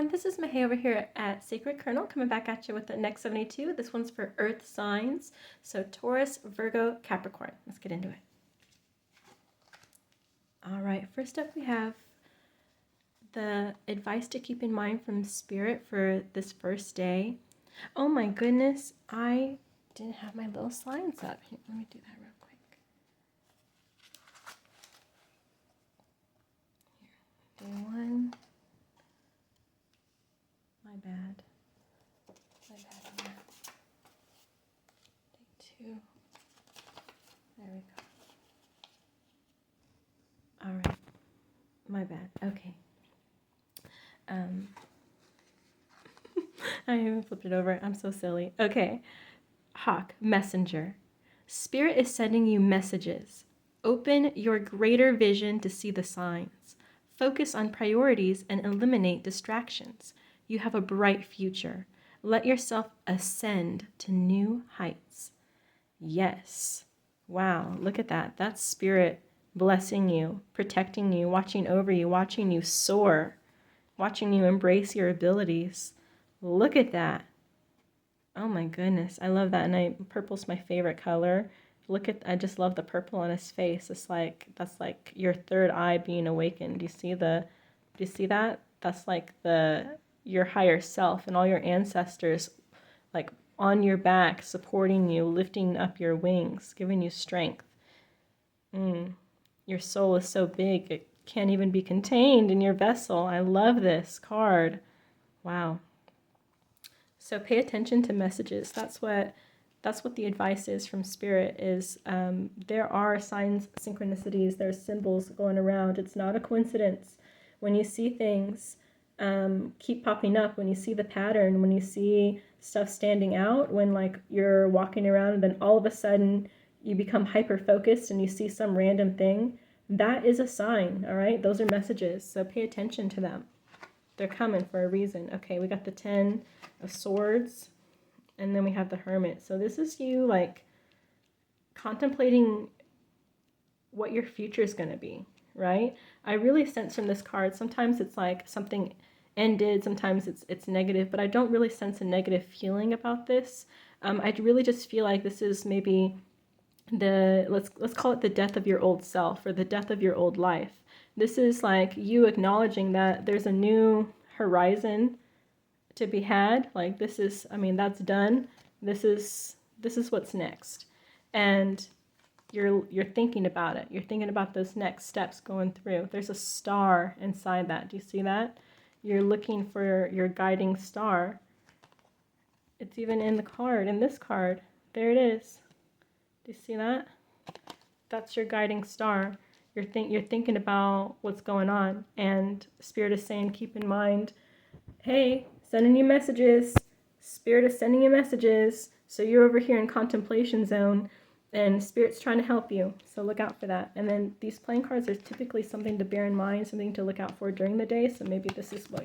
Capricorn, this is Mahay over here at Sacred Kernel, coming back at you with the Next 72. This one's for Earth signs. So Taurus, Virgo, Capricorn. Let's get into it. All right, first up we have the advice to keep in mind from Spirit for this first day. Oh my goodness, I didn't have my little signs up. Here, let me do that real quick. Here, day one. My bad. My bad. Here. Day two. There we go. All right. My bad. Okay. I even flipped it over. I'm so silly. Okay. Hawk, messenger. Spirit is sending you messages. Open your greater vision to see the signs. Focus on priorities and eliminate distractions. You have a bright future. Let yourself ascend to new heights. Yes. Wow, look at that. That's Spirit blessing you, protecting you, watching over you, watching you soar, watching you embrace your abilities. Look at that. Oh my goodness, I love that. And purple's my favorite color. I just love the purple on his face. It's like, that's like your third eye being awakened. Do you see that? That's like your higher self and all your ancestors like on your back, supporting you, lifting up your wings, giving you strength. Your soul is so big, it can't even be contained in your vessel. I love this card. Wow. So pay attention to messages. That's what the advice is from Spirit is there are signs, synchronicities, there's symbols going around. It's not a coincidence. When you see things keep popping up, when you see the pattern, when you see stuff standing out, when like you're walking around and then all of a sudden you become hyper focused and you see some random thing, that is a sign, all right? Those are messages, so pay attention to them. They're coming for a reason. Okay, we got the 10 of Swords, and then we have the Hermit. So this is you like contemplating what your future is going to be, right? I really sense from this card, sometimes it's like something ended, sometimes it's negative, but I don't really sense a negative feeling about this. I really just feel like this is maybe let's call it the death of your old self or the death of your old life. This is like you acknowledging that there's a new horizon to be had. Like this is, I mean, that's done. This is what's next. And you're thinking about it. You're thinking about those next steps going through. There's a star inside that. Do you see that? You're looking for your guiding star. It's even in the card, in this card. There it is. Do you see that? That's your guiding star. You're thinking about what's going on, and Spirit is saying, keep in mind, hey, sending you messages. Spirit is sending you messages. So you're over here in contemplation zone, and Spirit's trying to help you. So look out for that. And then these playing cards are typically something to bear in mind, something to look out for during the day. So maybe this is what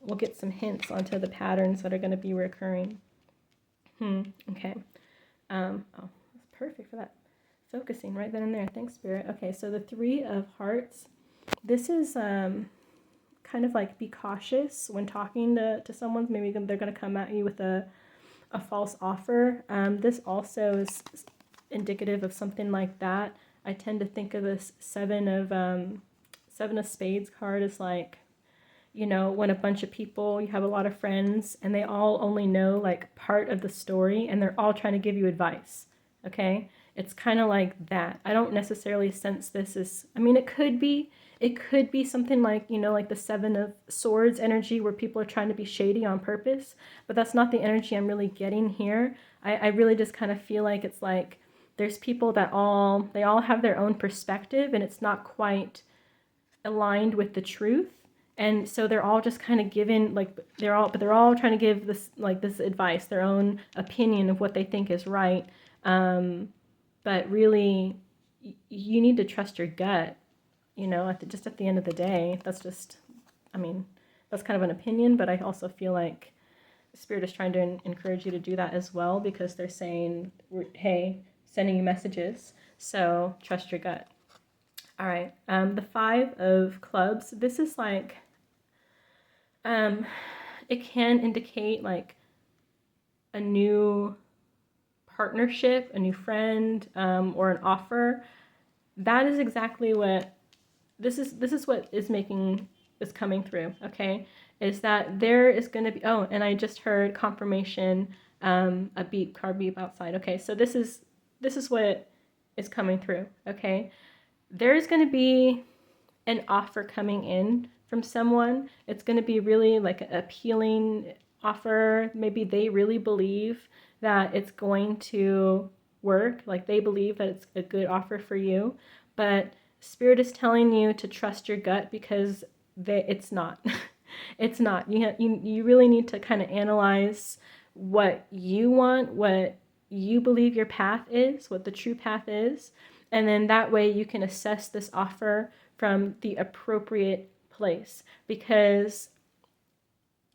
we'll get some hints onto the patterns that are going to be recurring. Okay. Oh, that's perfect for that. Focusing right then and there. Thanks, Spirit. Okay, so the 3 of Hearts. This is kind of like be cautious when talking to someone. Maybe they're going to come at you with a false offer. This also is indicative of something like that. I tend to think of this 7 of Spades card as like, you know, when a bunch of people, you have a lot of friends and they all only know like part of the story and they're all trying to give you advice. Okay? It's kind of like that. I don't necessarily sense this as, I mean, it could be something like, you know, like the 7 of Swords energy where people are trying to be shady on purpose, but that's not the energy I'm really getting here. I really just kind of feel like it's like there's people that they all have their own perspective and it's not quite aligned with the truth. And so they're all just kind of giving, like, they're all trying to give this, like, this advice, their own opinion of what they think is right. But really, you need to trust your gut, you know, just at the end of the day. That's just, I mean, that's kind of an opinion, but I also feel like Spirit is trying to encourage you to do that as well, because they're saying, hey, sending you messages, so trust your gut. All right, the 5 of Clubs, this is like, It can indicate like a new partnership, a new friend, or an offer. That is exactly what this is what is coming through, okay? Is that there is going to be, oh, and I just heard confirmation, a beep, car beep outside. Okay, so this is what is coming through, okay? There's going to be an offer coming in from someone. It's going to be really like an appealing offer. Maybe they really believe that it's going to work, like they believe that it's a good offer for you, but Spirit is telling you to trust your gut because it's not. It's not. You really need to kind of analyze what you want, what you believe your path is, what the true path is, and then that way you can assess this offer from the appropriate place. Because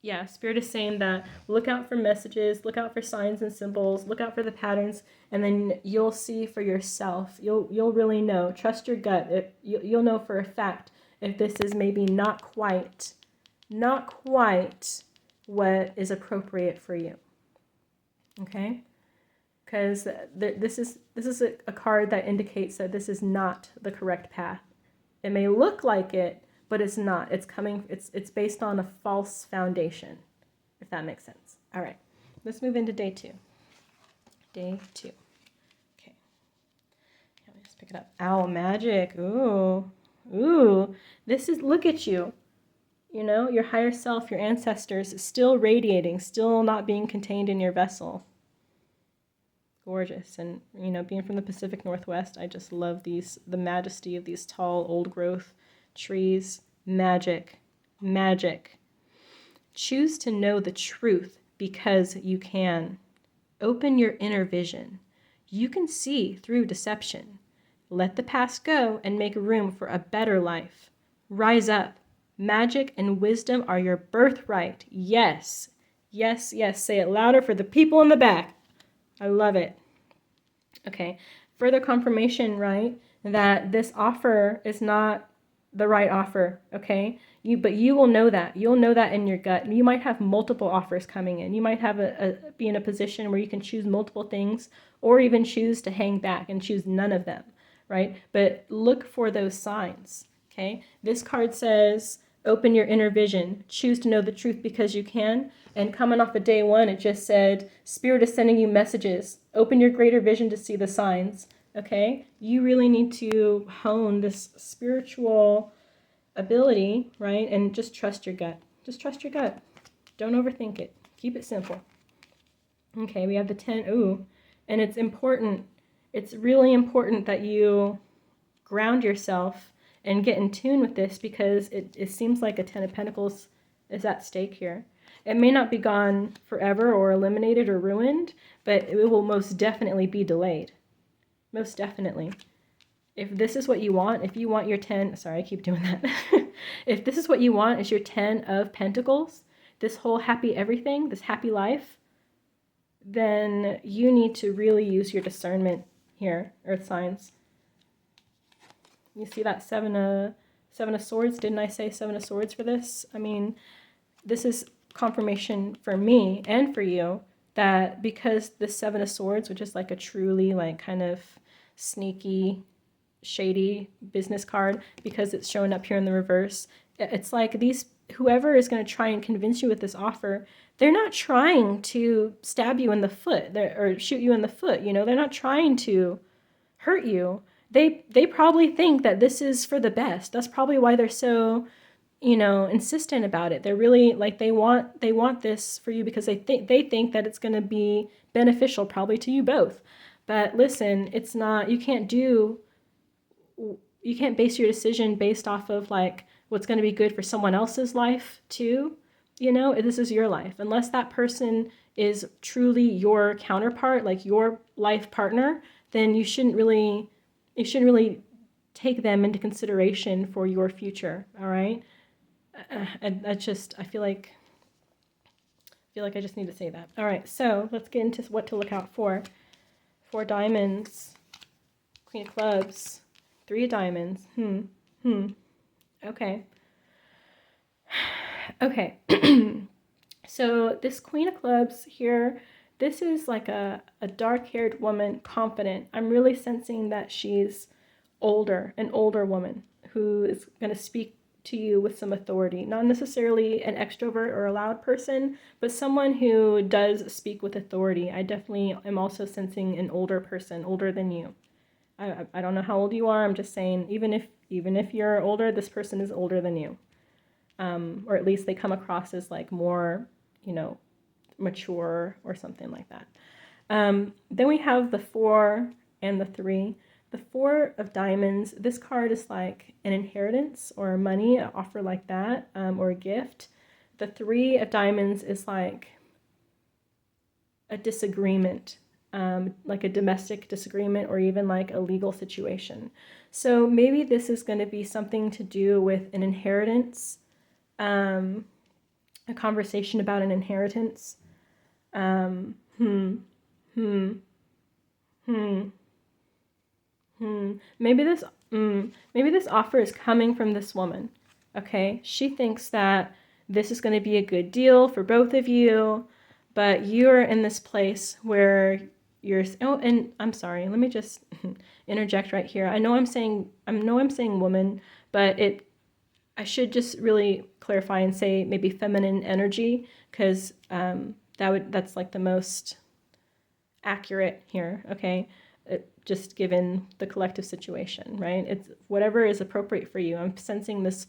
yeah, Spirit is saying that look out for messages, look out for signs and symbols, look out for the patterns, and then you'll see for yourself. You'll really know. Trust your gut. You'll know for a fact if this is maybe not quite what is appropriate for you. Okay? Because this is a card that indicates that this is not the correct path. It may look like it, but it's not. It's based on a false foundation, if that makes sense. All right, let's move into day 2. Day 2. Okay. Let me just pick it up. Owl magic. Ooh. Ooh. This is, look at you. You know, your higher self, your ancestors, still radiating, still not being contained in your vessel. Gorgeous. And, you know, being from the Pacific Northwest, I just love the majesty of these tall, old growth trees. Magic. Magic. Choose to know the truth because you can. Open your inner vision. You can see through deception. Let the past go and make room for a better life. Rise up. Magic and wisdom are your birthright. Yes. Yes, yes. Say it louder for the people in the back. I love it. Okay. Further confirmation, right, that this offer is not the right offer, okay? But you will know that. You'll know that in your gut. You might have multiple offers coming in. You might have be in a position where you can choose multiple things or even choose to hang back and choose none of them, right? But look for those signs, okay? This card says, open your inner vision. Choose to know the truth because you can. And coming off of day 1, it just said, Spirit is sending you messages. Open your greater vision to see the signs. Okay? You really need to hone this spiritual ability, right? And just trust your gut. Just trust your gut. Don't overthink it. Keep it simple. Okay, we have the 10. Ooh. And it's important. It's really important that you ground yourself and get in tune with this because it seems like a 10 of Pentacles is at stake here. It may not be gone forever or eliminated or ruined, but it will most definitely be delayed. Most definitely. If this is what you want, if you want your 10, sorry, I keep doing that. If this is what you want is your 10 of Pentacles, this whole happy everything, this happy life, then you need to really use your discernment here, Earth signs. You see that Seven of Swords? Didn't I say 7 of Swords for this? I mean, this is confirmation for me and for you that because the 7 of Swords, which is like a truly like kind of sneaky, shady business card, because it's showing up here in the reverse, it's like whoever is going to try and convince you with this offer, they're not trying to stab you in the foot or shoot you in the foot, you know, they're not trying to hurt you. They probably think that this is for the best. That's probably why they're so, you know, insistent about it. They're really like they want this for you because they think that it's going to be beneficial probably to you both. But listen, it's not. You can't base your decision based off of like what's going to be good for someone else's life too. You know, this is your life. Unless that person is truly your counterpart, like your life partner, then you shouldn't really take them into consideration for your future. All right. I feel like I just need to say that. All right, so let's get into what to look out for. 4 diamonds, Queen of Clubs, 3 of diamonds. Okay. Okay. So this Queen of Clubs here, this is like a dark-haired woman, confident. I'm really sensing that she's older, an older woman who is going to speak to you with some authority. Not necessarily an extrovert or a loud person, but someone who does speak with authority. I definitely am also sensing an older person, older than you. I don't know how old you are. I'm just saying, even if you're older, this person is older than you. Or at least they come across as like more, mature or something like that. Then we have the 4 and the 3. The 4 of diamonds, this card is like an inheritance or money, an offer like that, or a gift. The 3 of diamonds is like a disagreement, like a domestic disagreement or even like a legal situation. So maybe this is going to be something to do with an inheritance, a conversation about an inheritance. Maybe this offer is coming from this woman. Okay, she thinks that this is going to be a good deal for both of you, but you're in this place where you're. Oh, and I'm sorry. Let me just interject right here. I know I'm saying woman, but I should just really clarify and say maybe feminine energy, because that's like the most accurate here. Okay. Just given the collective situation, right? It's whatever is appropriate for you. I'm sensing this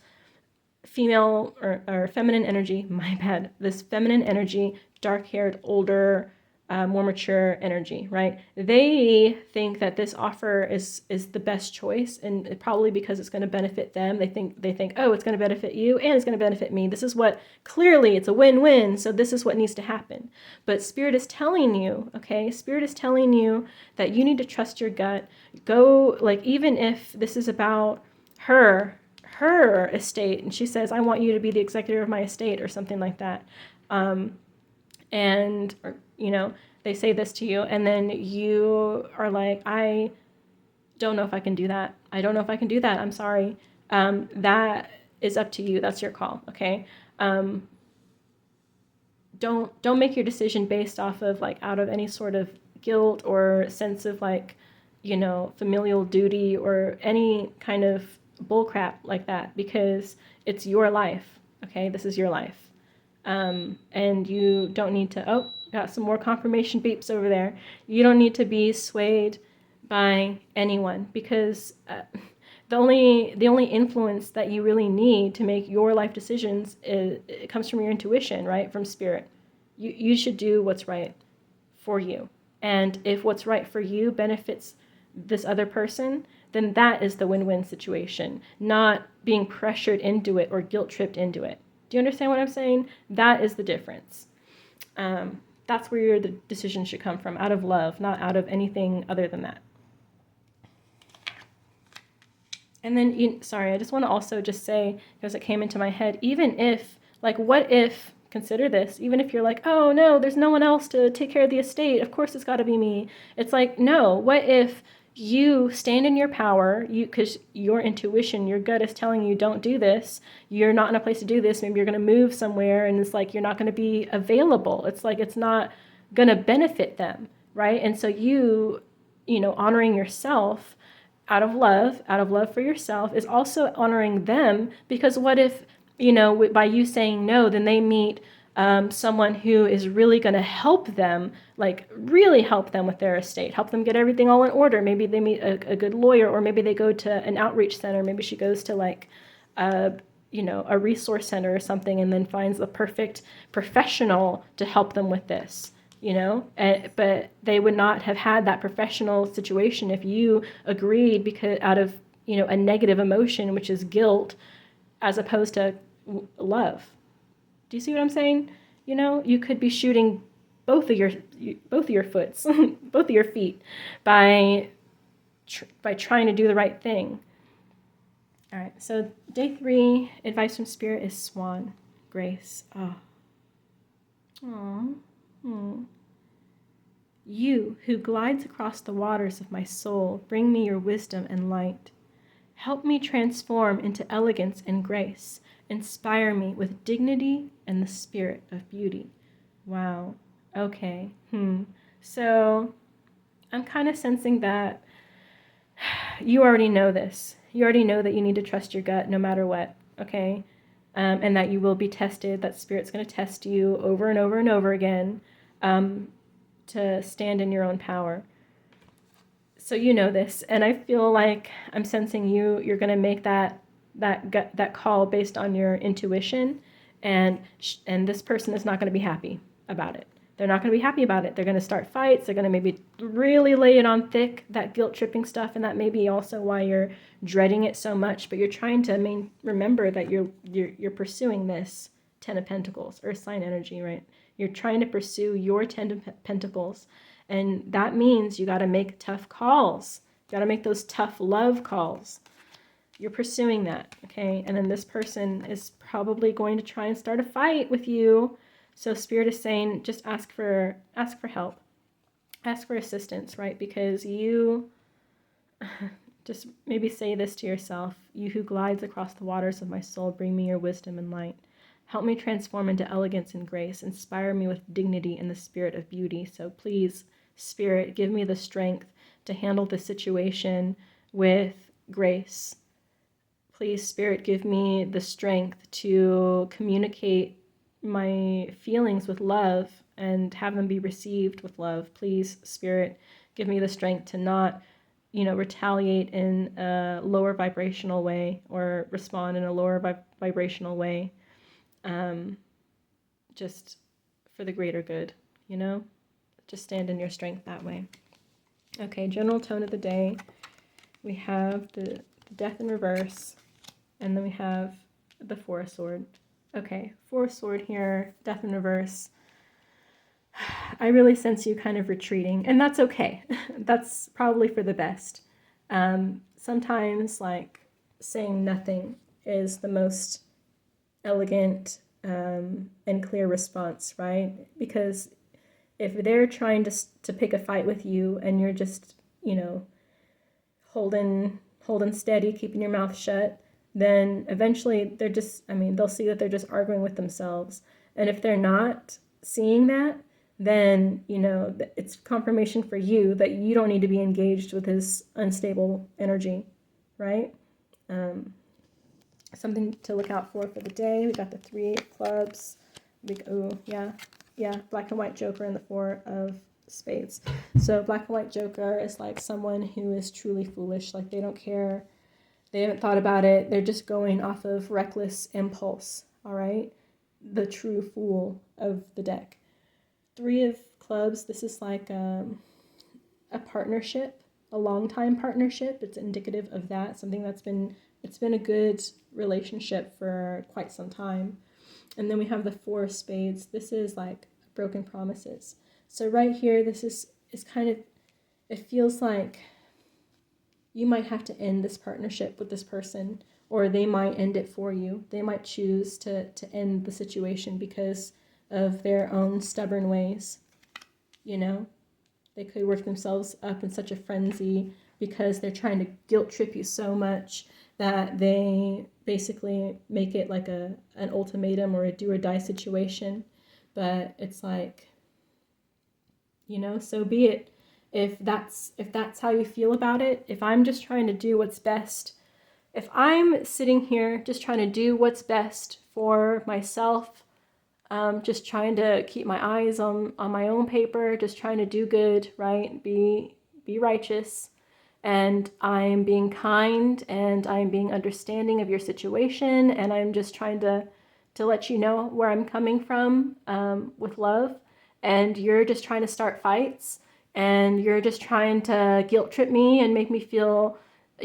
female or feminine energy, my bad, this feminine energy, dark-haired, older, more mature energy, right? They think that this offer is the best choice, and probably because it's going to benefit them. They think, oh, it's going to benefit you and it's going to benefit me. This is what, clearly it's a win-win, so this is what needs to happen. But Spirit is telling you, okay? Spirit is telling you that you need to trust your gut. Go, like, even if this is about her estate, and she says, I want you to be the executor of my estate or something like that. They say this to you, and then you are like, I don't know if I can do that. I don't know if I can do that. I'm sorry. That is up to you. That's your call. Okay. Don't make your decision based off of like out of any sort of guilt or sense of like, familial duty or any kind of bullcrap like that, because it's your life. Okay. This is your life. And you don't need to, got some more confirmation beeps over there. You don't need to be swayed by anyone, because the only influence that you really need to make your life decisions it comes from your intuition, right? From Spirit. You should do what's right for you. And if what's right for you benefits this other person, then that is the win-win situation, not being pressured into it or guilt-tripped into it. Do you understand what I'm saying? That is the difference. That's where the decision should come from, out of love, not out of anything other than that. And then, I just want to also just say, because it came into my head, even if, like, what if, consider this, even if you're like, oh no, there's no one else to take care of the estate, of course it's got to be me. It's like, no, what if you stand in your power, because your intuition, your gut is telling you don't do this, you're not in a place to do this, maybe you're going to move somewhere, and it's like you're not going to be available. It's like it's not going to benefit them, right? And so honoring yourself out of love for yourself, is also honoring them, because what if, by you saying no, then they meet someone who is really going to help them, like really help them with their estate, help them get everything all in order. Maybe they meet a good lawyer, or maybe they go to an outreach center. Maybe she goes to like, a resource center or something, and then finds the perfect professional to help them with this, but they would not have had that professional situation if you agreed, because out of, a negative emotion, which is guilt, as opposed to love. Do you see what I'm saying? You could be shooting both of your foots, both of your feet, by trying to do the right thing. All right. So day 3, advice from Spirit is Swan, Grace. You who glides across the waters of my soul, bring me your wisdom and light. Help me transform into elegance and grace, Inspire me with dignity and the spirit of beauty. Wow. Okay. So I'm kind of sensing that you already know this. You already know that you need to trust your gut no matter what. Okay. And that you will be tested, that Spirit's going to test you over and over and over again to stand in your own power. So you know this, and I feel like I'm sensing you're going to make that call based on your intuition, and this person is not going to be happy about it. They're not going to be happy about it. They're going to start fights. They're going to maybe really lay it on thick, that guilt tripping stuff, and that may be also why you're dreading it so much. But you're trying to remember that you're pursuing this Ten of Pentacles, Earth sign energy, right? You're trying to pursue your Ten of Pentacles, and that means you got to make tough calls. You got to make those tough love calls. You're pursuing that, okay? And then this person is probably going to try and start a fight with you. So Spirit is saying, just ask for help. Ask for assistance, right? Because you, just maybe say this to yourself. You who glides across the waters of my soul, bring me your wisdom and light. Help me transform into elegance and grace. Inspire me with dignity and the spirit of beauty. So please, Spirit, give me the strength to handle the situation with grace. Please, Spirit, give me the strength to communicate my feelings with love and have them be received with love. Please, Spirit, give me the strength to not, retaliate in a lower vibrational way or respond in a lower vibrational way, just for the greater good, Just stand in your strength that way. Okay, general tone of the day. We have the Death in reverse, and then we have the Four of Swords. Okay, Four of Swords here, Death in reverse. I really sense you kind of retreating, and that's okay. That's probably for the best. Sometimes, saying nothing is the most elegant and clear response, right? Because if they're trying to pick a fight with you, and you're just, holding steady, keeping your mouth shut, then eventually they'll see that they're just arguing with themselves. And if they're not seeing that, then, it's confirmation for you that you don't need to be engaged with his unstable energy, right? Something to look out for the day. We got the Three of Clubs. Black and white Joker and the Four of Spades. So black and white Joker is like someone who is truly foolish. Like, they don't care. They haven't thought about it. They're just going off of reckless impulse, all right? The true fool of the deck. Three of Clubs, this is like a partnership, a long-time partnership. It's indicative of that, something it's been a good relationship for quite some time. And then we have the Four of Spades. This is like broken promises. So right here, this is kind of, it feels like you might have to end this partnership with this person, or they might end it for you. They might choose to end the situation because of their own stubborn ways. They could work themselves up in such a frenzy because they're trying to guilt trip you so much that they basically make it like an ultimatum or a do or die situation. But it's like, so be it. If that's how you feel about it, if I'm just trying to do what's best, if I'm sitting here just trying to do what's best for myself, just trying to keep my eyes on my own paper, just trying to do good, right? Be righteous, and I'm being kind, and I'm being understanding of your situation, and I'm just trying to let you know where I'm coming from with love, and you're just trying to start fights, and you're just trying to guilt trip me and make me feel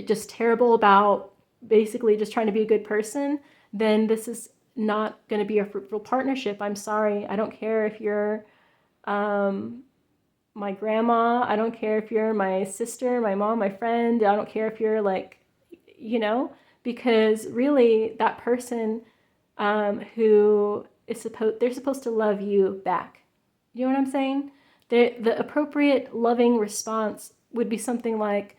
just terrible about basically just trying to be a good person, then this is not going to be a fruitful partnership. I'm sorry. I don't care if you're my grandma. I don't care if you're my sister, my mom, my friend. I don't care if you're because really that person who is they're supposed to love you back. You know what I'm saying? The appropriate loving response would be something like,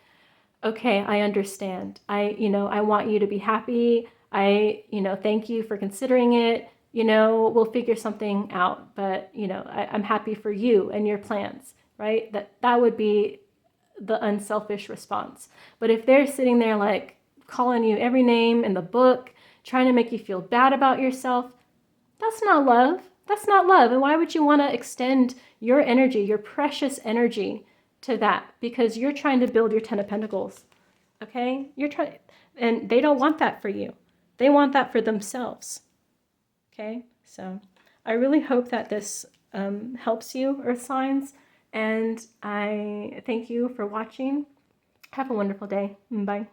okay, I understand. I want you to be happy. thank you for considering it. We'll figure something out, but, I'm happy for you and your plans, right? That would be the unselfish response. But if they're sitting there like calling you every name in the book, trying to make you feel bad about yourself, that's not love. That's not love. And why would you want to extend your energy, your precious energy, to that? Because you're trying to build your 10 of Pentacles. Okay? And they don't want that for you. They want that for themselves. Okay? So I really hope that this helps you, Earth signs. And I thank you for watching. Have a wonderful day. Bye.